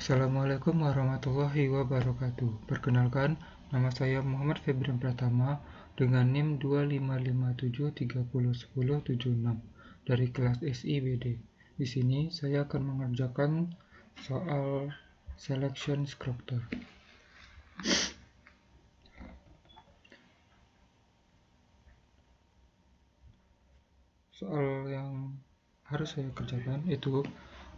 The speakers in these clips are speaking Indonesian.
Assalamualaikum warahmatullahi wabarakatuh. Perkenalkan, nama saya Muhammad Febrian Pratama dengan NIM 2557301076 dari kelas SIBD. Di sini saya akan mengerjakan soal selection structure. Soal yang harus saya kerjakan itu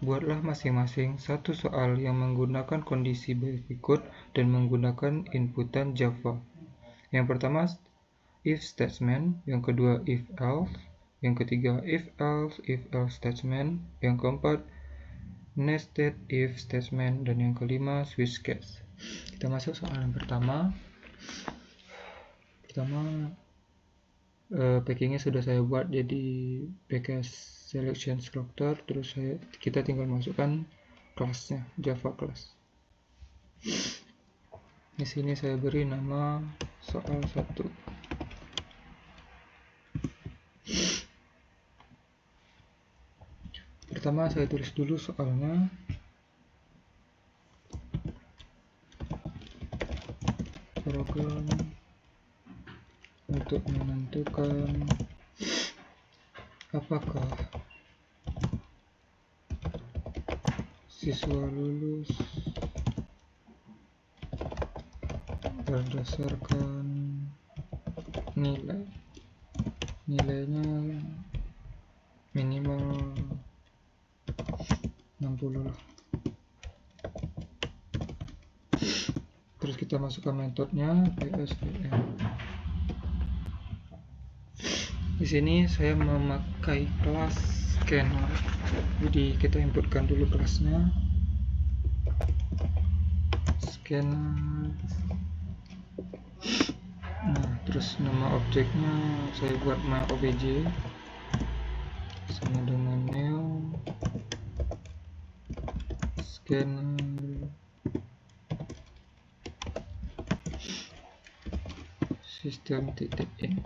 buatlah masing-masing satu soal yang menggunakan kondisi berikut dan menggunakan inputan Java. Yang pertama if statement, yang kedua if else, yang ketiga if else statement, yang keempat nested if statement, dan yang kelima switch case. Kita masuk soal yang pertama. Packingnya sudah saya buat jadi package selection structure, terus kita tinggal masukkan kelasnya, Java class. Di sini saya beri nama soal 1. Pertama saya tulis dulu soalnya. Program untuk menentukan apakah siswa lulus berdasarkan nilainya minimal 60 lah. Terus kita masukkan metodenya PSVM. Di sini saya memakai kelas scanner. Jadi kita inputkan dulu kelasnya. Scanner. Nah, terus nama objeknya saya buat myObj sama dengan new scanner system.in.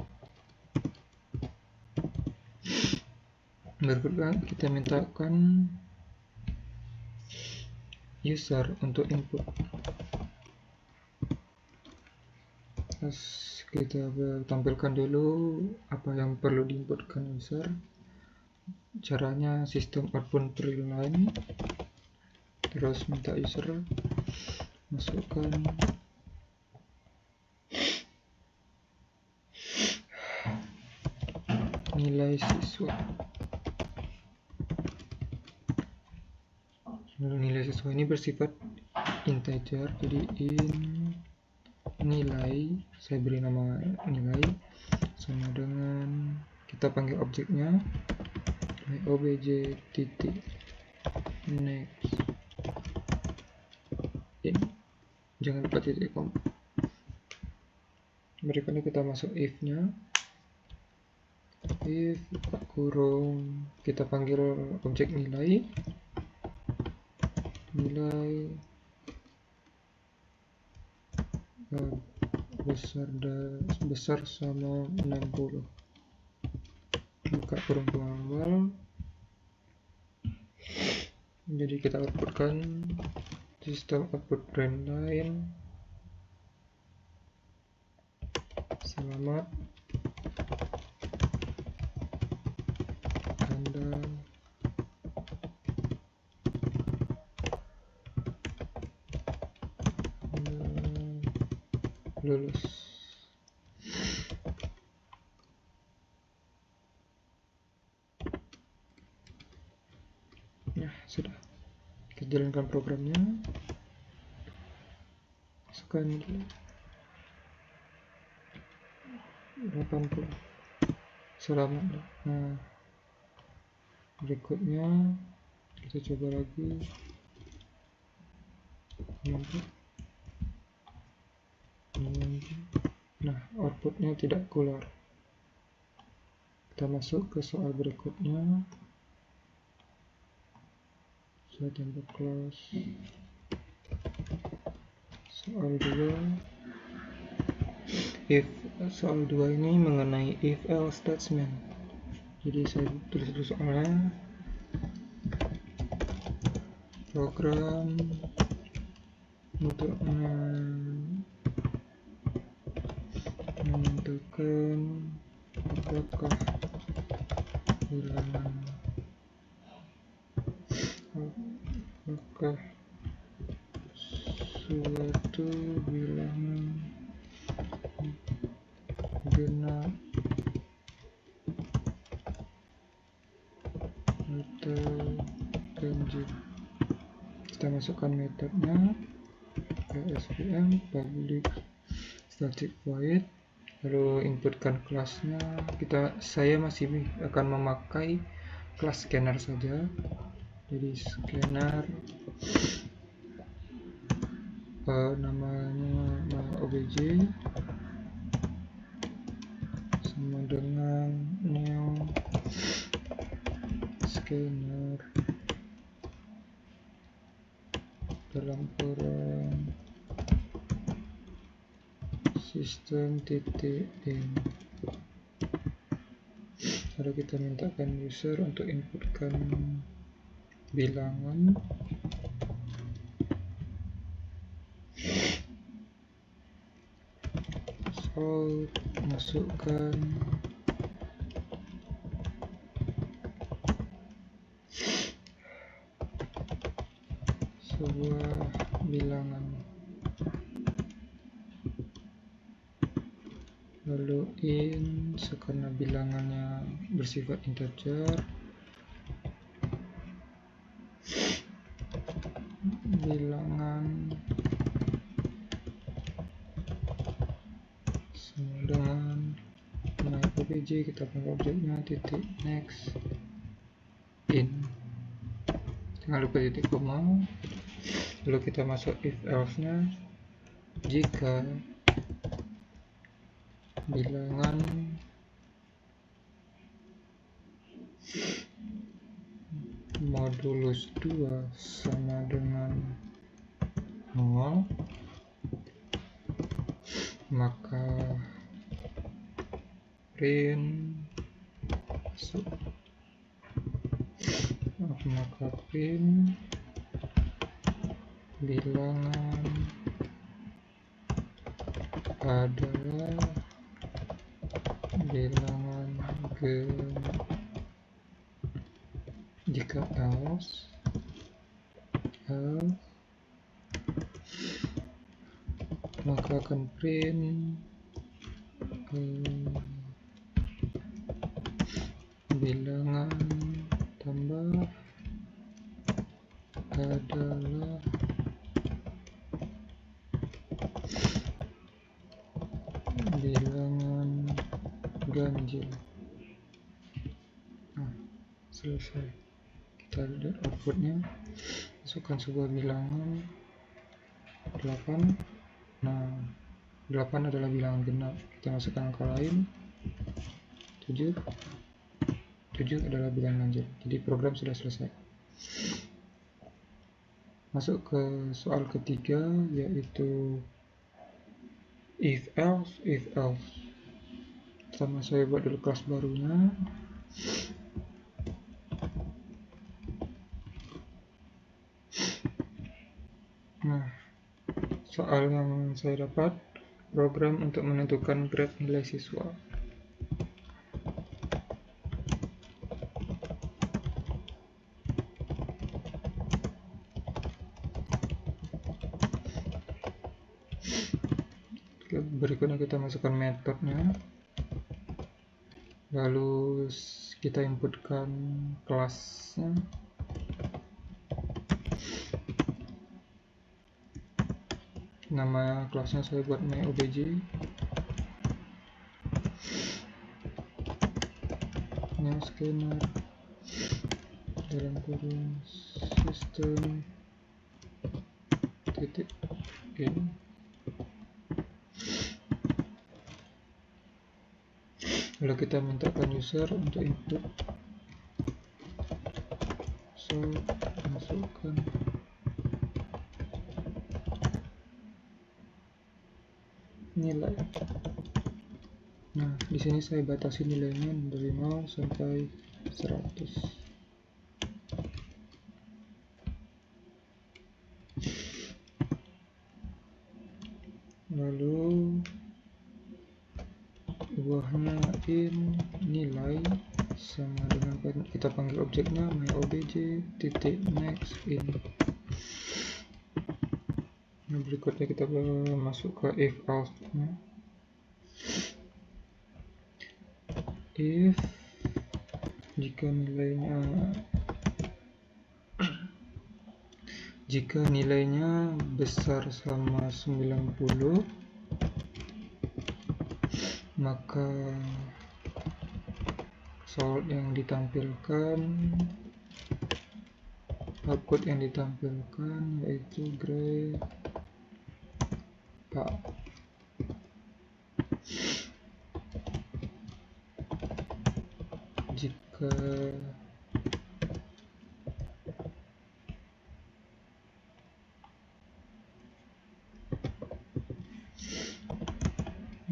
Berikutnya kita mintakan user untuk input. Terus kita tampilkan dulu apa yang perlu diinputkan user. Caranya sistem output per line. Terus minta user masukkan nilai siswa. Nilai siswa ini bersifat integer, jadi nilai, saya beri nama nilai sama dengan, kita panggil objeknya myObj titik next in, jangan lupa titik koma. Berikutnya kita masuk if nya, if buka kurung, kita panggil objek nilai besar sama 60, buka kurung pengawal. Jadi kita outputkan sistem output print line, selamat Anda lulus. Nah, sudah. Kita jalankan programnya. Masukkan 80. Selamat. Nah, berikutnya kita coba lagi. Nah, outputnya tidak keluar. Kita masuk ke soal berikutnya. Saya tambah kelas soal 2. Soal 2 ini mengenai if else statement. Jadi saya tulis dulu soalnya. Program untuk menentukan apakah bilangan apakah suatu bilangan genap atau ganjil. Kita masukkan metodenya SVM public static void, lalu inputkan kelasnya. Saya masih akan memakai kelas scanner saja, jadi scanner namanya obj sama dengan new scanner dalam kurung system.in. Lalu kita mintakan user untuk inputkan bilangan. So, masukkan sebuah bilangan, lalu in karena bilangannya bersifat integer, bilangan sama dengan obj, kita panggil objeknya titik next in, jangan lupa titik koma. Lalu kita masuk if else nya, jika bilangan modulus 2 sama dengan 0, maka print bilangan adalah bilangan genap. Jika else maka akan print bilangan tambah adalah bilangan ganjil. Nah, selesai. Kita lihat outputnya, masukkan sebuah bilangan 8. Nah, 8 adalah bilangan genap. Kita masukkan angka lain 7 adalah bilangan ganjil. Jadi program sudah selesai. Masuk ke soal ketiga, yaitu if else. Sama saya buat dulu kelas barunya. Nah, soal yang saya dapat, program untuk menentukan grade nilai siswa. Berikutnya kita masukkan metodenya, lalu kita inputkan kelasnya. Nama kelasnya saya buat myobj, new scanner dalam kurung system titik in. Lalu kita mintakan user untuk input, so masukkan nilai. Nah, di sini saya batasi nilainya dari 0 sampai 100. lalu buahnya in nilai sama dengan kita panggil objeknya myObj titik next in. Nah, berikutnya kita masuk ke if else nya. If jika nilainya besar sama 90, maka output yang ditampilkan yaitu grade A.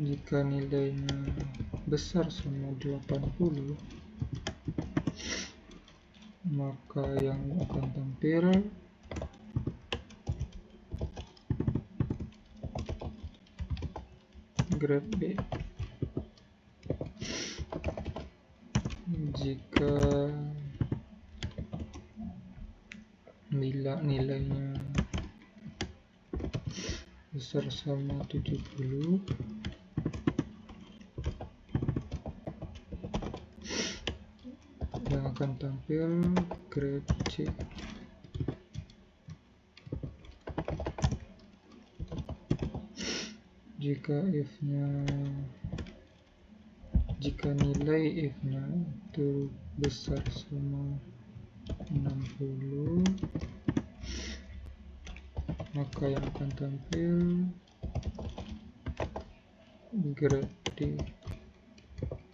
Jika nilainya besar sama 80, maka yang akan tampil grade B. Jika nilainya besar sama 70, yang akan tampil grade C. Jika nilai if-nya itu besar sama 60, maka yang akan tampil grade D.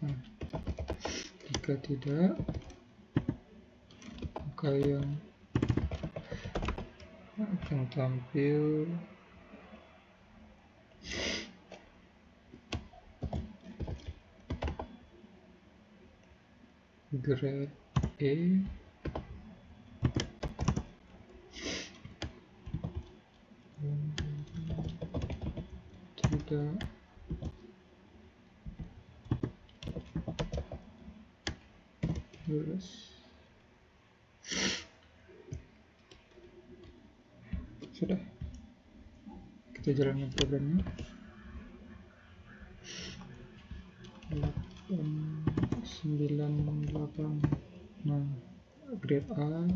Nah, jika tidak, maka yang akan tampil grade E. Tidak lulus. Sudah, kita jalankan programnya. 98, nah grade A,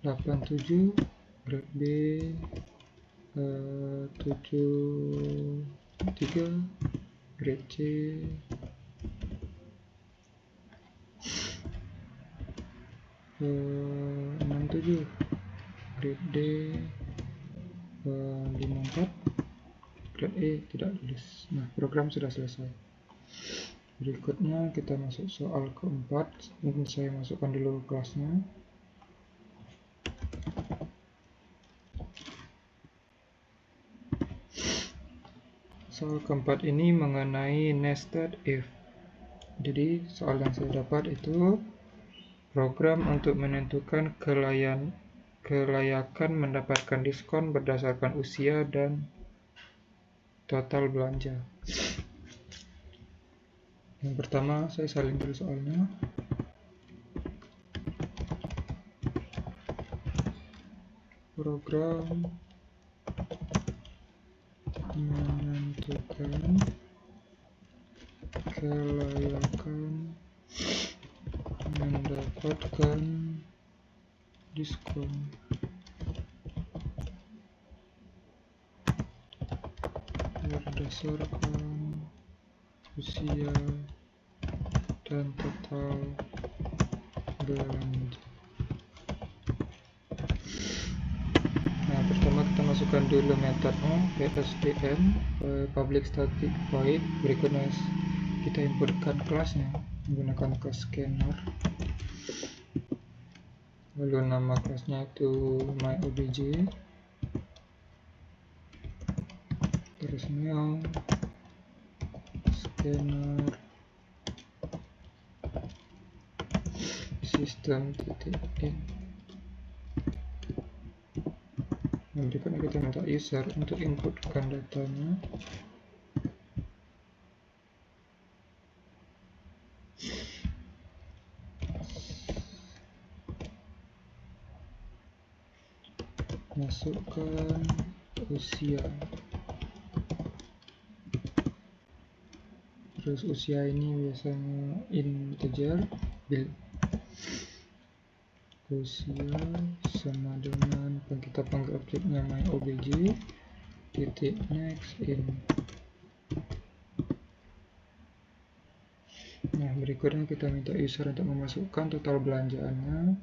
87 grade B, 73 grade C, 67 grade D, 54 grade E tidak lulus. Nah, program sudah selesai. Berikutnya kita masuk soal keempat. Mungkin saya masukkan dulu kelasnya. Soal keempat ini mengenai nested if. Jadi soal yang saya dapat itu program untuk menentukan kelayakan mendapatkan diskon berdasarkan usia dan total belanja. Yang pertama, saya salin dulu soalnya. Program menentukan kelayakan mendapatkan diskon berdasarkan usia dan total belanja. Nah, pertama kita masukkan dulu metodenya PSDN, public static void. Berikutnya kita importkan kelasnya menggunakan kelas scanner. Lalu nama kelasnya itu myObj, terus new scanner system.in. Berikutnya kita minta user untuk inputkan datanya. Masukkan usia. Terus usia ini biasanya integer. Usia sama dengan kita panggil objeknya myObj titik next in. Nah, berikutnya kita minta user untuk memasukkan total belanjaannya.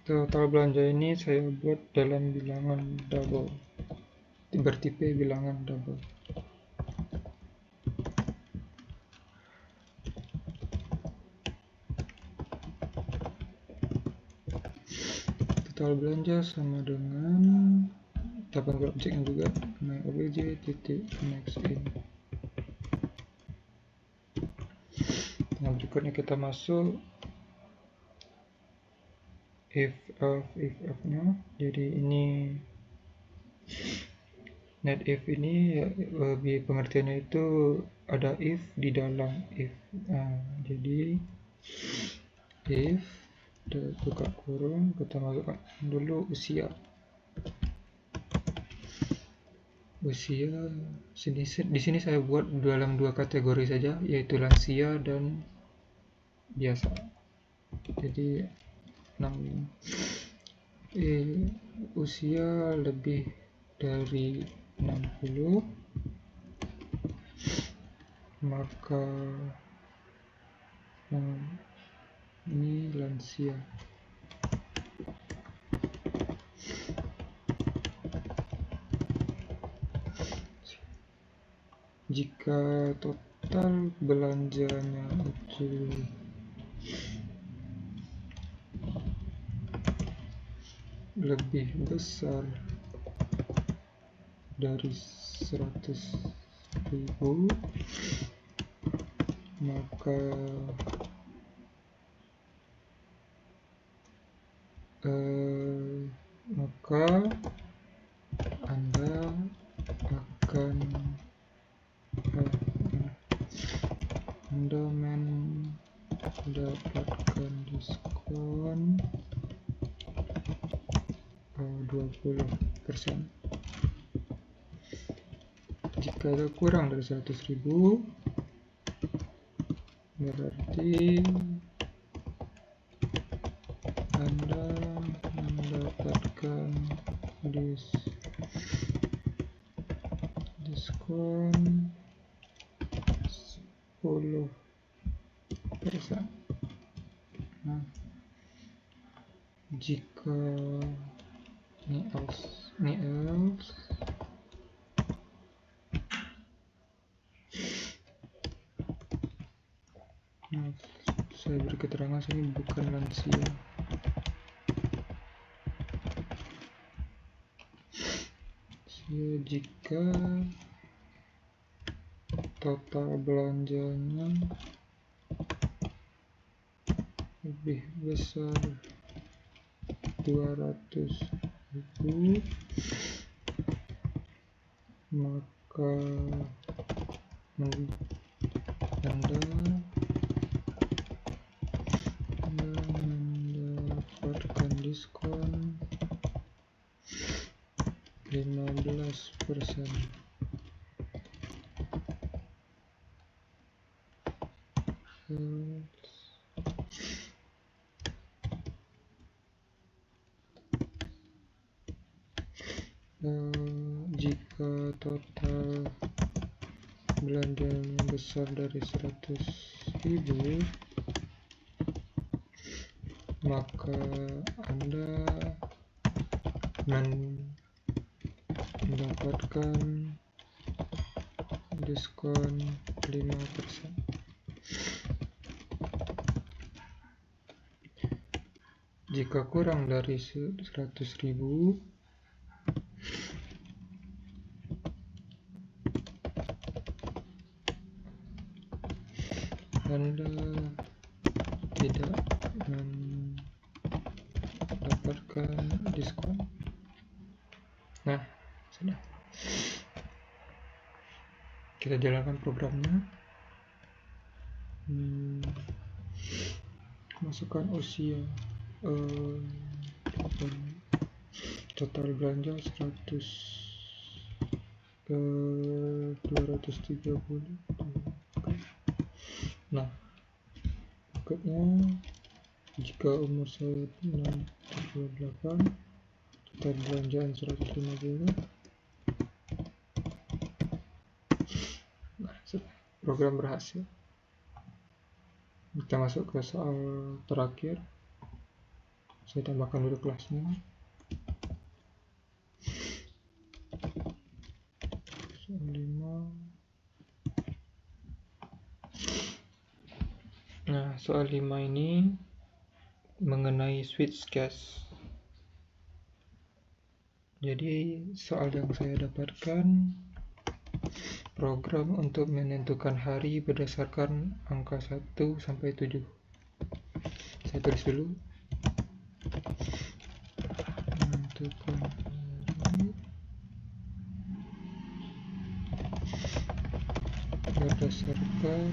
Total belanja ini saya buat dalam bilangan double, bertipe bilangan double. Total belanja sama dengan kita panggil objeknya juga myObj titik next in. Nah, berikutnya kita masuk if nya. Jadi ini net if ini ya, pengertiannya itu ada if di dalam if. Jadi if buka kurung, kita masukkan dulu usia. Di sini saya buat dalam dua kategori saja, yaitu lansia dan biasa. Jadi usia lebih dari 60, maka ini lansia. Jika total belanjanya itu lebih besar dari 100.000, maka Anda akan mendapatkan diskon 20%. Jika ada kurang dari 100.000, berarti Anda mendapatkan diskon 10%. Nah, jika ini else, nah, saya beri keterangan sini bukan lansia. Jika total belanjanya lebih besar 200.000, maka Anda mendapatkan diskon 15%. Jika total belanjanya besar dari 100.000, maka Anda mendapatkan diskon 5%. Jika kurang dari 100.000, Anda tidak mendapatkan diskon. Nah, sudah. Kita jalankan programnya. Masukkan usia, total belanja 230. Nah, berikutnya jika umur saya 68, total belanjaan 150. Nah, program berhasil. Kita masuk ke soal terakhir. Saya tambahkan dulu kelasnya. Soal 5. Nah, soal 5 ini mengenai switch case. Jadi, soal yang saya dapatkan program untuk menentukan hari berdasarkan angka 1 sampai 7. Saya tulis dulu. Menentukan hari berdasarkan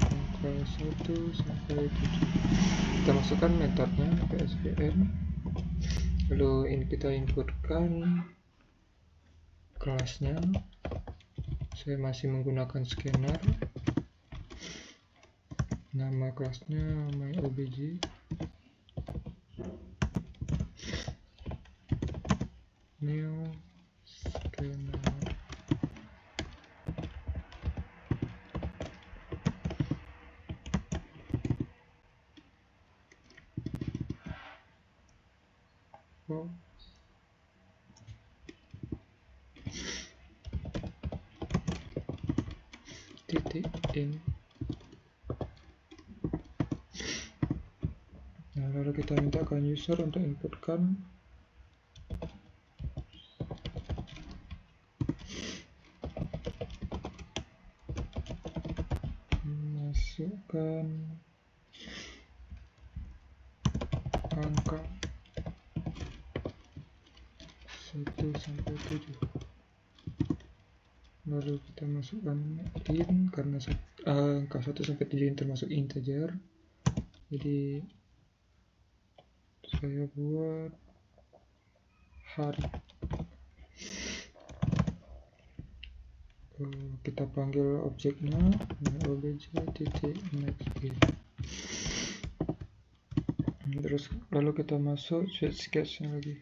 angka 1 sampai 7. Kita masukkan metodenya PSBN. Lalu ini kita inputkan kelasnya. Saya masih menggunakan scanner. Nama kelasnya myobj. New scanner. Titik in. Nah, lalu kita mintakan user untuk inputkan masukkan angka 1 sampai 7. Lalu kita masukkan in, karena angka 1 sampai 7 ini termasuk integer. Jadi saya buat hari. Kita panggil objeknya myobj titik next in. Terus lalu kita masuk switch case-nya lagi.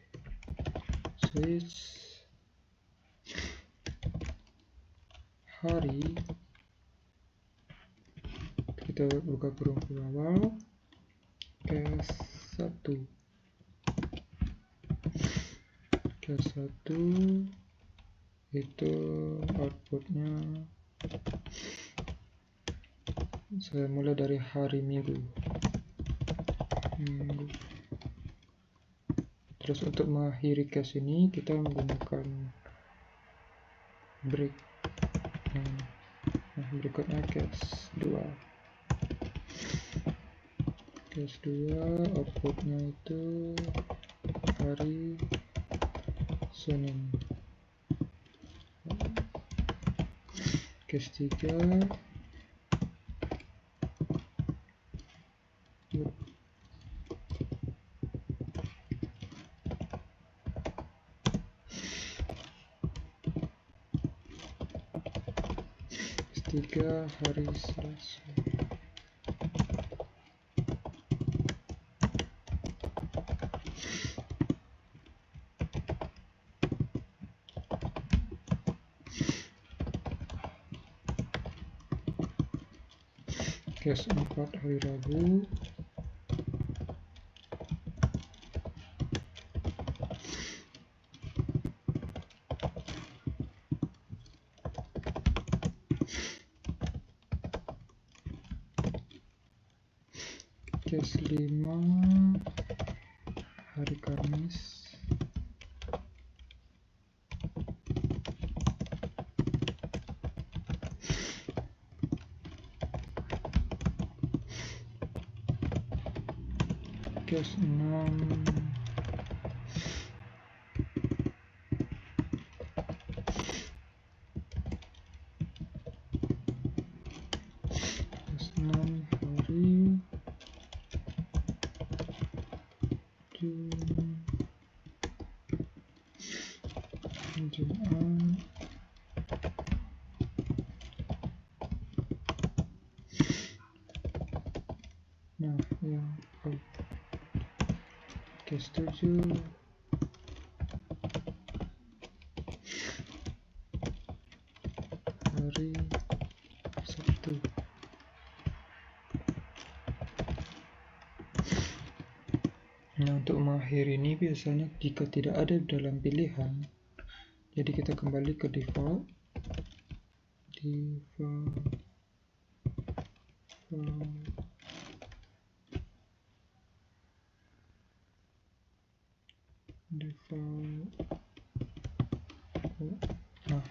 Switch hari. Kita buka kurung awal. Case 1. Case 1 itu outputnya saya mulai dari hari Minggu. Terus untuk mengakhiri case ini kita menggunakan break. Nah, berikutnya case 2. Case 2 outputnya itu hari Senin. Case 3 hari Selasa. Case 4 hari Rabu. Case 5 hari Kamis. case 6. Hari Jumat. Nah, yang case 7 hari Sabtu. Nah, untuk mengakhiri ini biasanya jika tidak ada dalam pilihan, jadi kita kembali ke default nah,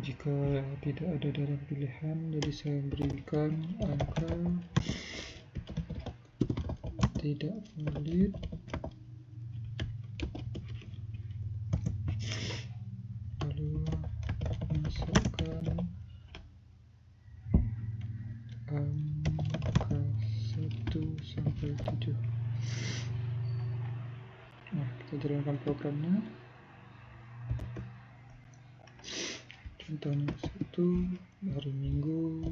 jika tidak ada dalam pilihan, jadi saya berikan angka tidak valid, lalu masukkan angka 1 sampai 7. Nah, kita jalankan programnya. Contohnya 1 hari Minggu,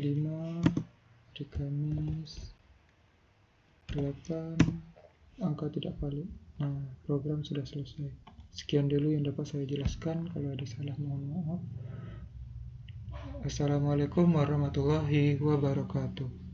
5 hari Kamis, 8 angka tidak valid. Nah, program sudah selesai. Sekian dulu yang dapat saya jelaskan. Kalau ada salah mohon maaf. Assalamualaikum warahmatullahi wabarakatuh.